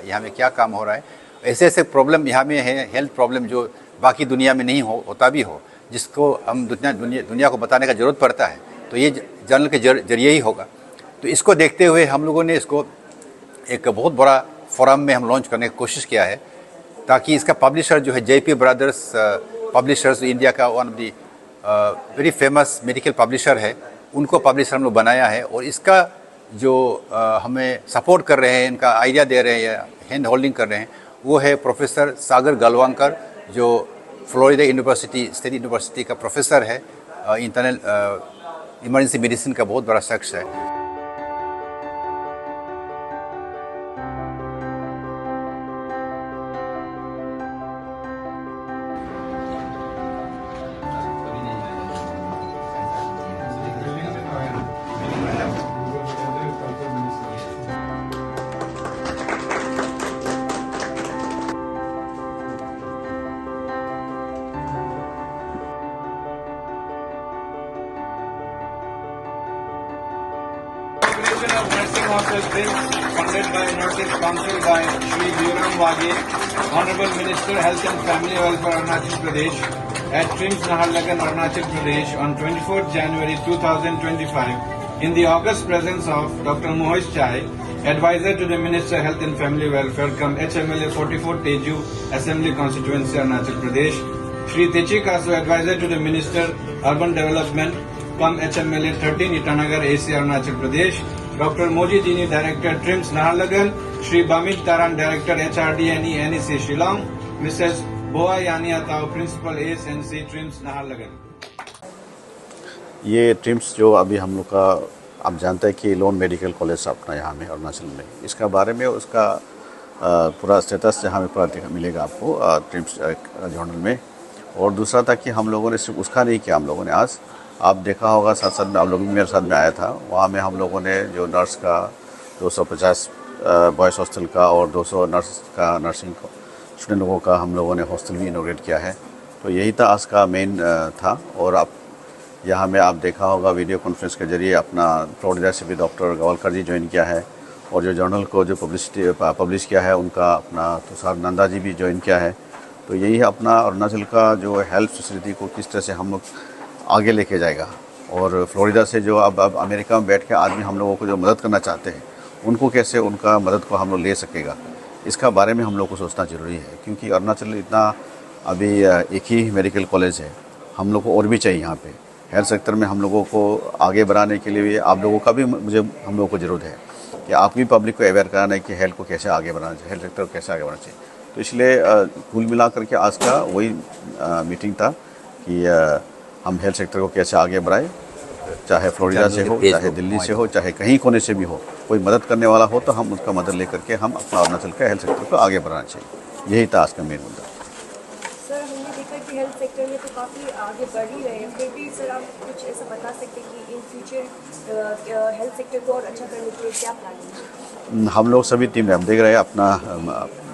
यहाँ में क्या काम हो रहा है। ऐसे ऐसे प्रॉब्लम यहाँ में है, हेल्थ प्रॉब्लम जो बाकी दुनिया में नहीं होता भी हो, जिसको हम दुनिया को बताने का ज़रूरत पड़ता है, तो ये जर्नल के जरिए ही होगा। तो इसको देखते हुए हम लोगों ने इसको एक बहुत बड़ा फोरम में हम लॉन्च करने की कोशिश किया है, ताकि इसका पब्लिशर जो है JP ब्रदर्स पब्लिशर्स, इंडिया का one of the very famous medical publisher है, उनको पब्लिशर हम लोग बनाया है। और इसका जो हमें सपोर्ट कर रहे हैं, इनका आइडिया दे रहे हैं, हैंड होल्डिंग कर रहे हैं, वो है प्रोफेसर सागर गलवांकर, जो फ्लोरिडा यूनिवर्सिटी, स्टेट यूनिवर्सिटी का प्रोफेसर है, इंटरनल इमरजेंसी मेडिसिन का बहुत बड़ा शख्स है। Of nursing hostel TRIMS, funded by Nurses Council by Shri Viram Wage, Honorable Minister Health and Family Welfare Arunachal Pradesh, at TRIMS Naharlagan, Arunachal Pradesh on 24th January 2025 in the august presence of Dr. Mohesh Chai, Advisor to the Minister Health and Family Welfare, come HMLA 44 Teju, Assembly Constituency, Arunachal Pradesh, Shri Techi Kasu, Advisor to the Minister Urban Development, come HMLA 13 Itanagar, AC, Arunachal Pradesh, Dr. Moji Dini, Director TRIMS Naharlagan, Shri Bamit Taran, Director HRDNE NEC Shillong, Mrs. Boa Yania Tao, Principal ASNC TRIMS Naharlagan। ये TRIMS जो अभी हम लोग का आप जानते हैं कि लोन मेडिकल कॉलेज अपना यहाँ में अरुणाचल में, इसका बारे में उसका पूरा स्टेटस यहाँ में पूरा मिलेगा आपको ट्रिम्स जर्नल में। और दूसरा था कि हम लोगों ने सिर्फ उसका नहीं किया, हम लोगों ने आज आप देखा होगा साथ साथ में आप लोग भी मेरे साथ में आया था, वहाँ में हम लोगों ने जो नर्स का 250 बॉयज़ हॉस्टल का और 200 नर्स का नर्सिंग स्टूडेंट लोगों का हम लोगों ने हॉस्टल भी इनॉग्रेट किया है। तो यही था आज का मेन था। और आप यहाँ में आप देखा होगा वीडियो कॉन्फ्रेंस के जरिए अपना फ्लोरिडा से भी डॉक्टर गवालकर जी ज्वाइन किया है, और जो जर्नल को जो पब्लिश किया है उनका अपना तुषार नंदा जी भी ज्वाइन किया है। तो यही है अपना अरुणाचल का जो हेल्थ फैसिलिटी को किस तरह से हम लोग आगे लेके जाएगा। और फ्लोरिडा से जो अब अमेरिका में बैठ के आदमी हम लोगों को जो मदद करना चाहते हैं, उनको कैसे उनका मदद को हम लोग ले सकेगा, इसका बारे में हम लोग को सोचना ज़रूरी है। क्योंकि अरुणाचल इतना अभी एक ही मेडिकल कॉलेज है, हम लोग को और भी चाहिए यहाँ पे हेल्थ सेक्टर में। हम लोगों को आगे बढ़ाने के लिए आप लोगों का भी हम लोगों को ज़रूरत है कि आप भी पब्लिक को अवेयर कराना है कि हेल्थ को कैसे आगे बढ़ाना चाहिए, हेल्थ सेक्टर को कैसे आगे बढ़ाना चाहिए। तो इसलिए कुल मिला करके आज का वही मीटिंग था कि हम हेल्थ सेक्टर को कैसे आगे बढ़ाएं, चाहे फ्लोरिडा से हो, चाहे दिल्ली से हो, चाहे कहीं कोने से भी हो, कोई मदद करने वाला हो तो हम उसका मदद लेकर के हम अपना अरुणाचल का हेल्थ सेक्टर को आगे बढ़ाना चाहिए। यही था आज का मेन मुद्दा। सर, हमने देखा कि हेल्थ सेक्टर में तो काफ़ी आगे बढ़ ही रहे हैं, फिर भी सर आप कुछ ऐसा बता सकते हैं कि इन फ्यूचर हेल्थ सेक्टर को और अच्छा करने के लिए क्या प्लान है? हम लोग सभी टीम हम देख रहे हैं अपना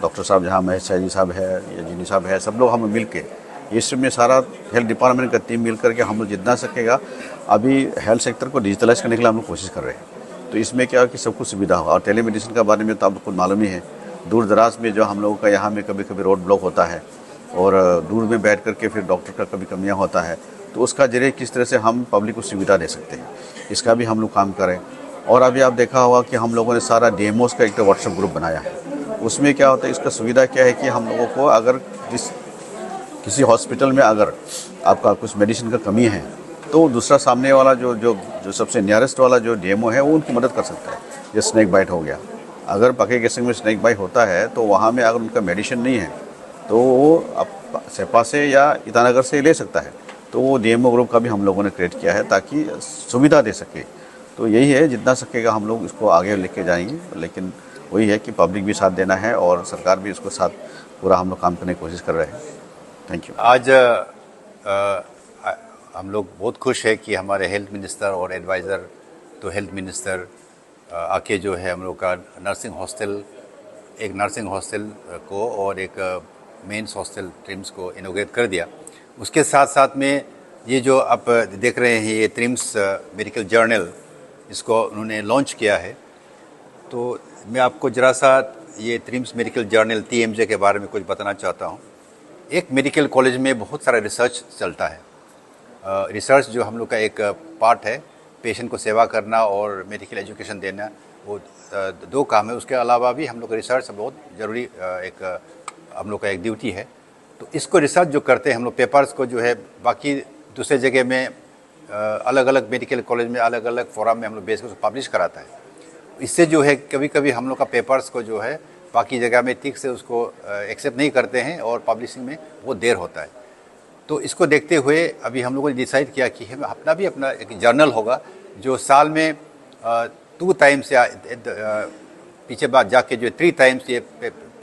डॉक्टर साहब जहाँ महेश शाह साहब है या जिनी साहब है, सब लोग हम मिल के इस में सारा हेल्थ डिपार्टमेंट का टीम मिल करके हम लोग जितना सकेगा अभी हेल्थ सेक्टर को डिजिटलाइज करने के लिए हम लोग कोशिश कर रहे हैं। तो इसमें क्या कि सब कुछ सुविधा हो। और टेलीमेडिसिन का बारे में तो आपको मालूम ही है, दूर दराज में जो हम लोगों का यहाँ में कभी कभी रोड ब्लॉक होता है और दूर में बैठ करके फिर डॉक्टर का कभी कमियाँ होता है, तो उसका जरिए किस तरह से हम पब्लिक को सुविधा दे सकते हैं, इसका भी हम लोग काम करें। और अभी आप देखा होगा कि हम लोगों ने सारा DMOs का एक व्हाट्सएप ग्रुप बनाया है। उसमें क्या होता है, इसका सुविधा क्या है कि हम लोगों को अगर किसी हॉस्पिटल में अगर आपका कुछ मेडिसिन का कमी है तो दूसरा सामने वाला जो सबसे नियरेस्ट वाला जो DMO है वो उनकी मदद कर सकता है। जैसे स्नैक बाइट हो गया, अगर पके केसिंग में स्नैक बाइट होता है तो वहाँ में अगर उनका मेडिसिन नहीं है तो वो सेपा से या ईटानगर से ले सकता है। तो वो DMO ग्रुप का भी हम लोगों ने क्रिएट किया है ताकि सुविधा दे सके। तो यही है, जितना सकेगा हम लोग इसको आगे लेके जाएंगे, लेकिन वही है कि पब्लिक भी साथ देना है और सरकार भी इसको साथ पूरा हम लोग काम करने की कोशिश कर रहे हैं। Thank you. आज हम लोग बहुत खुश है कि हमारे हेल्थ मिनिस्टर और एडवाइज़र तो हेल्थ मिनिस्टर आके जो है हम लोग का एक नर्सिंग हॉस्टल को और एक मेंस हॉस्टल ट्रिम्स को इनोग्रेट कर दिया। उसके साथ साथ में ये जो आप देख रहे हैं ये ट्रिम्स मेडिकल जर्नल, इसको उन्होंने लॉन्च किया है। तो मैं आपको ज़रा सा ये ट्रिम्स मेडिकल जर्नल TMJ के बारे में कुछ बताना चाहता हूँ। एक मेडिकल कॉलेज में बहुत सारा रिसर्च चलता है। रिसर्च जो हम लोग का एक पार्ट है, पेशेंट को सेवा करना और मेडिकल एजुकेशन देना, वो दो काम है। उसके अलावा भी हम लोग का रिसर्च बहुत ज़रूरी एक हम लोग का एक ड्यूटी है। तो इसको रिसर्च जो करते हैं हम लोग, पेपर्स को जो है बाकी दूसरे जगह में अलग अलग मेडिकल कॉलेज में अलग अलग फोरम में हम लोग बेस कर पब्लिश कराता है। इससे जो है कभी कभी हम लोग का पेपर्स को जो है बाकी जगह में ठीक से उसको एक्सेप्ट नहीं करते हैं और पब्लिशिंग में बहुत देर होता है। तो इसको देखते हुए अभी हम लोगों ने डिसाइड किया कि हम अपना एक जर्नल होगा जो साल में 2 टाइम्स या पीछे बात जाके जो 3 टाइम्स ये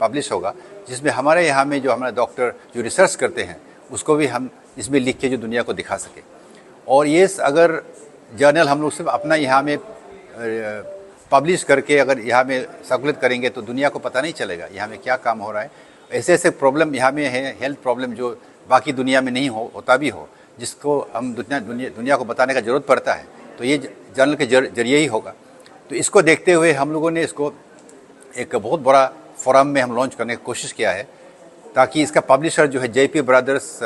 पब्लिश होगा, जिसमें हमारे यहाँ में जो हमारे डॉक्टर जो रिसर्च करते हैं उसको भी हम इसमें लिख के जो दुनिया को दिखा सके। और ये अगर जर्नल हम लोग सिर्फ अपना यहाँ में पब्लिश करके अगर यहाँ में सर्कुलेट करेंगे तो दुनिया को पता नहीं चलेगा यहाँ में क्या काम हो रहा है। ऐसे ऐसे प्रॉब्लम यहाँ में है, हेल्थ प्रॉब्लम जो बाकी दुनिया में नहीं होता भी हो, जिसको हम दुनिया को बताने का ज़रूरत पड़ता है, तो ये जर्नल के जरिए ही होगा। तो इसको देखते हुए हम लोगों ने इसको एक बहुत बड़ा फोरम में हम लॉन्च करने की कोशिश किया है, ताकि इसका पब्लिशर जो है JP ब्रदर्स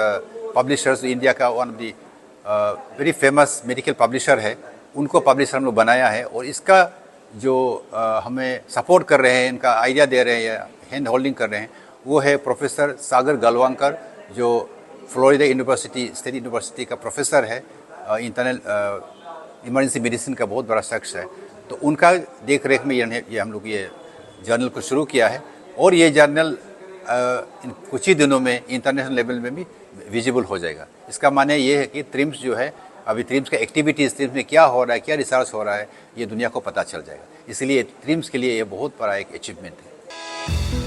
पब्लिशर्स, इंडिया का one of the very famous medical publisher है, उनको पब्लिशर हम लोग बनाया है। और इसका जो हमें सपोर्ट कर रहे हैं, इनका आइडिया दे रहे हैं या हैंड होल्डिंग कर रहे हैं, वो है प्रोफेसर सागर गलवांकर, जो फ्लोरिडा यूनिवर्सिटी स्टेट यूनिवर्सिटी का प्रोफेसर है, इंटरनल इमरजेंसी मेडिसिन का बहुत बड़ा शख्स है। तो उनका देख रेख में ये हम लोग ये जर्नल को शुरू किया है। और ये जर्नल इन कुछ ही दिनों में इंटरनेशनल लेवल में भी विजिबल हो जाएगा। इसका माने ये है कि ट्रिम्स जो है, अभी ट्रिम्स का एक्टिविटीज़, ट्रिम्स में क्या हो रहा है, क्या रिसर्च हो रहा है, ये दुनिया को पता चल जाएगा। इसलिए ट्रिम्स के लिए ये बहुत बड़ा एक अचीवमेंट है।